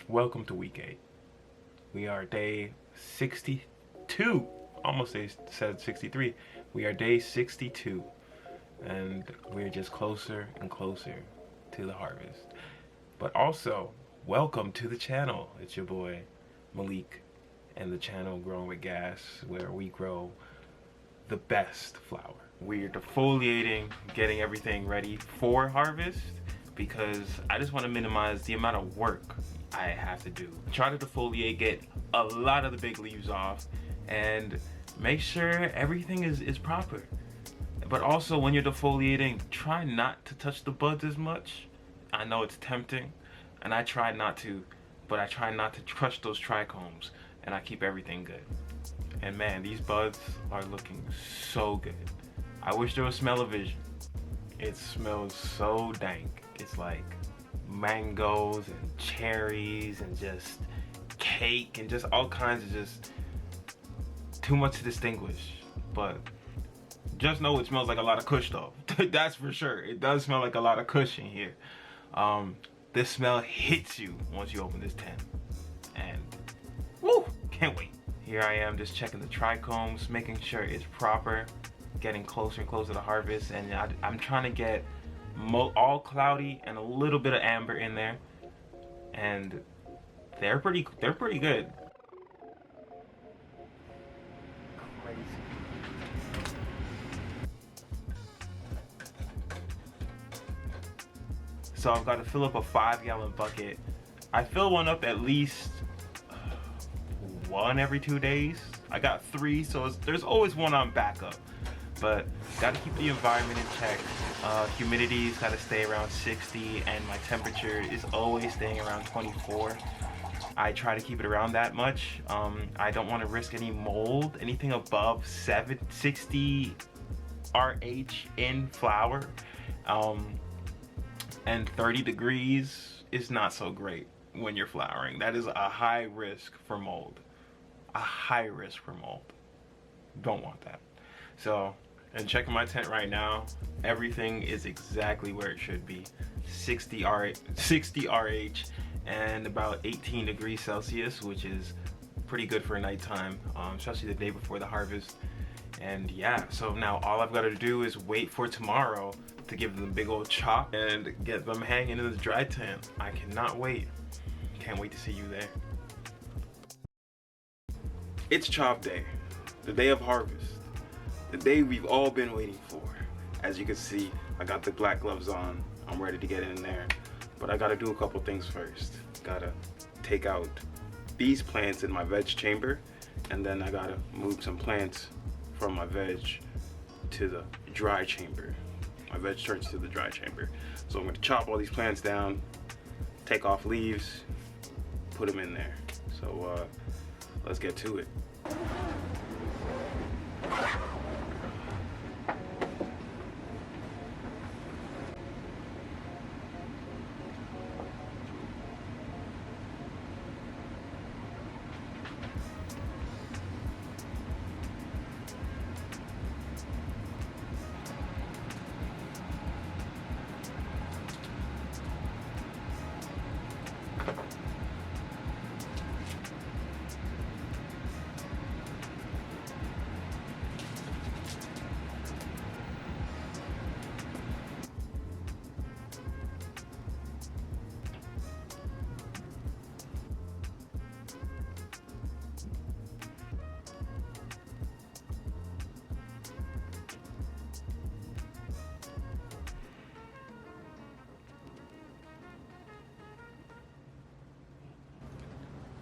Welcome to week 8. We are day 62. Almost said 63. We are day 62. And we're just closer and closer to the harvest. But also, welcome to the channel. It's your boy Malik and the channel Growing with Gas, where we grow the best flower. We're defoliating, getting everything ready for harvest because I just want to minimize the amount of work I have to do. Try to defoliate, get a lot of the big leaves off, and make sure everything is proper. But also when you're defoliating, try not to touch the buds as much. I know it's tempting, and I try not to, but I try not to crush those trichomes, and I keep everything good. And man, these buds are looking so good. I wish there was smell-o-vision. It smells so dank. It's like mangoes and cherries and just cake and just all kinds of just too much to distinguish. But just know it smells like a lot of kush though. That's for sure. It does smell like a lot of kush in here. This smell hits you once you open this tin. And woo, can't wait. Here I am just checking the trichomes, making sure it's proper, getting closer and closer to harvest, and I'm trying to get all cloudy and a little bit of amber in there, and they're pretty good. Crazy. So I've got to fill up a 5-gallon bucket. I fill one up at least one every 2 days. I got 3, so there's always one on backup. But got to keep the environment in check. Humidity's got to stay around 60, and my temperature is always staying around 24. I try to keep it around that much. I don't want to risk any mold. Anything above 60 RH in flower, and 30 degrees is not so great when you're flowering. That is a high risk for mold. A high risk for mold. Don't want that. So, and checking my tent right now, everything is exactly where it should be. 60 RH and about 18 degrees Celsius, which is pretty good for a nighttime, especially the day before the harvest. And yeah, so now all I've got to do is wait for tomorrow to give them a big old chop and get them hanging in this dry tent. I cannot wait. Can't wait to see you there. It's chop day, the day of harvest. The day we've all been waiting for. As you can see, I got the black gloves on. I'm ready to get in there. But I gotta do a couple things first. Gotta take out these plants in my veg chamber, and then I gotta move some plants from my veg to the dry chamber. My veg turns to the dry chamber. So I'm gonna chop all these plants down, take off leaves, put them in there. So let's get to it.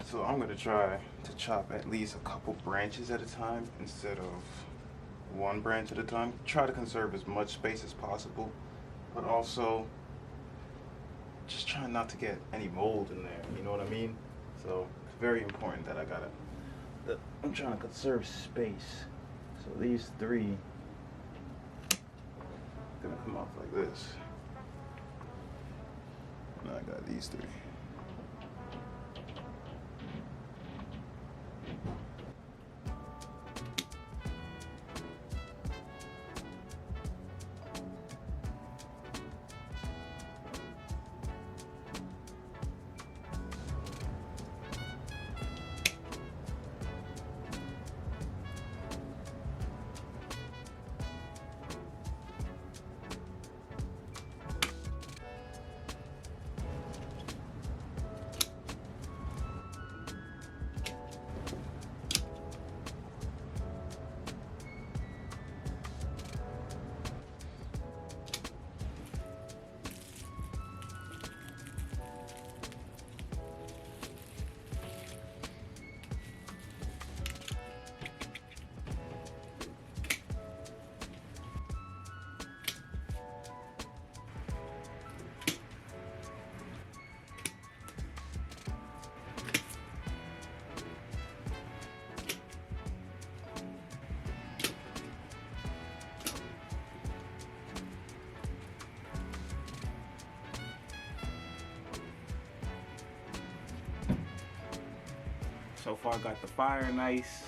So I'm gonna try to chop at least a couple branches at a time instead of one branch at a time. Try to conserve as much space as possible, but also just try not to get any mold in there, you know what I mean? So it's very important that I'm trying to conserve space. So these 3 are gonna come off like this. And I got these 3. So far got the fire and ice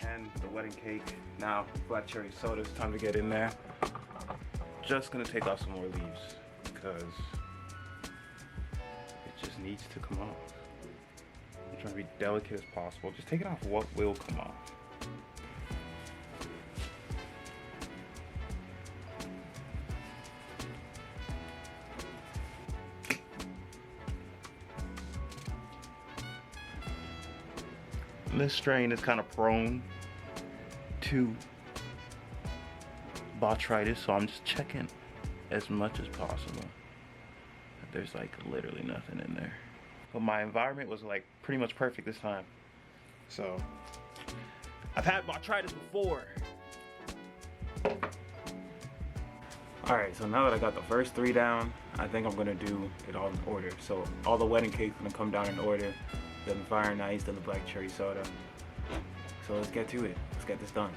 and the wedding cake. Now black cherry soda, it's time to get in there. Just gonna take off some more leaves because it just needs to come off. I'm trying to be delicate as possible. Just take it off what will come off. This strain is kind of prone to botrytis, so I'm just checking as much as possible. There's like literally nothing in there. But my environment was like pretty much perfect this time. So I've had botrytis before. Alright, so now that I got the first 3 down, I think I'm gonna do it all in order. So all the wedding cake's gonna come down in order. Then the fire and ice, then the black cherry soda. So let's get to it. Let's get this done.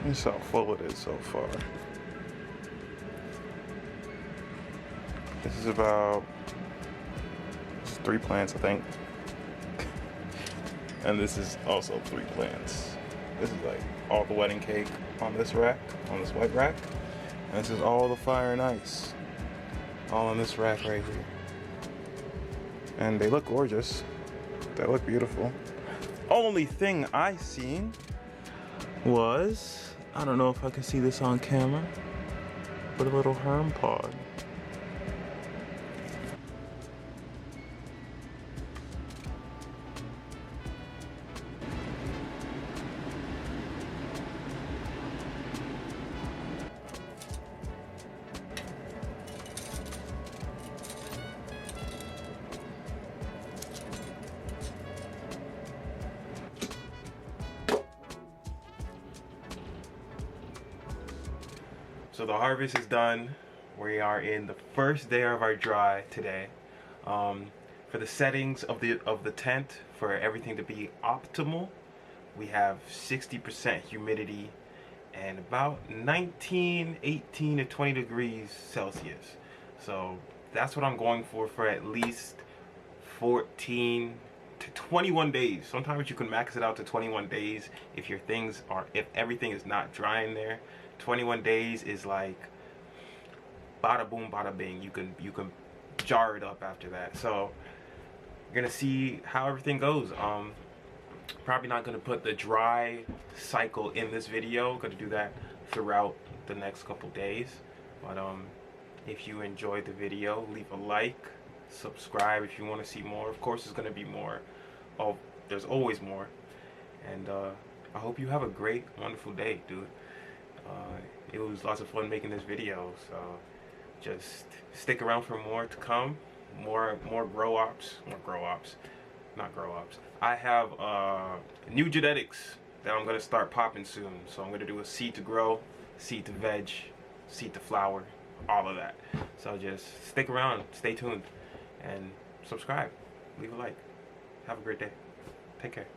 That's how full it is so far. This is about 3 plants, I think. And this is also 3 plants. This is like all the wedding cake on this rack, on this white rack. And this is all the fire and ice, all on this rack right here. And they look gorgeous. They look beautiful. Only thing I seen was, I don't know if I can see this on camera, but a little herm pod. So the harvest is done. We are in the first day of our dry today. For the settings of the tent, for everything to be optimal, we have 60% humidity and about 18 to 20 degrees Celsius. So that's what I'm going for at least 14 to 21 days. Sometimes you can max it out to 21 days if if everything is not dry in there. 21 days is like bada boom, bada bing. You can jar it up after that. So you're gonna see how everything goes. Probably not gonna put the dry cycle in this video. Gonna do that throughout the next couple days. But if you enjoyed the video, leave a like, subscribe if you want to see more. Of course, there's gonna be more. Oh, there's always more. And I hope you have a great, wonderful day, dude. It was lots of fun making this video, so just stick around for more to come. More grow ops, not grow ops. I have new genetics that I'm gonna start popping soon. So I'm gonna do a seed to grow, seed to veg, seed to flower, all of that. So just stick around, stay tuned, and subscribe. Leave a like. Have a great day. Take care.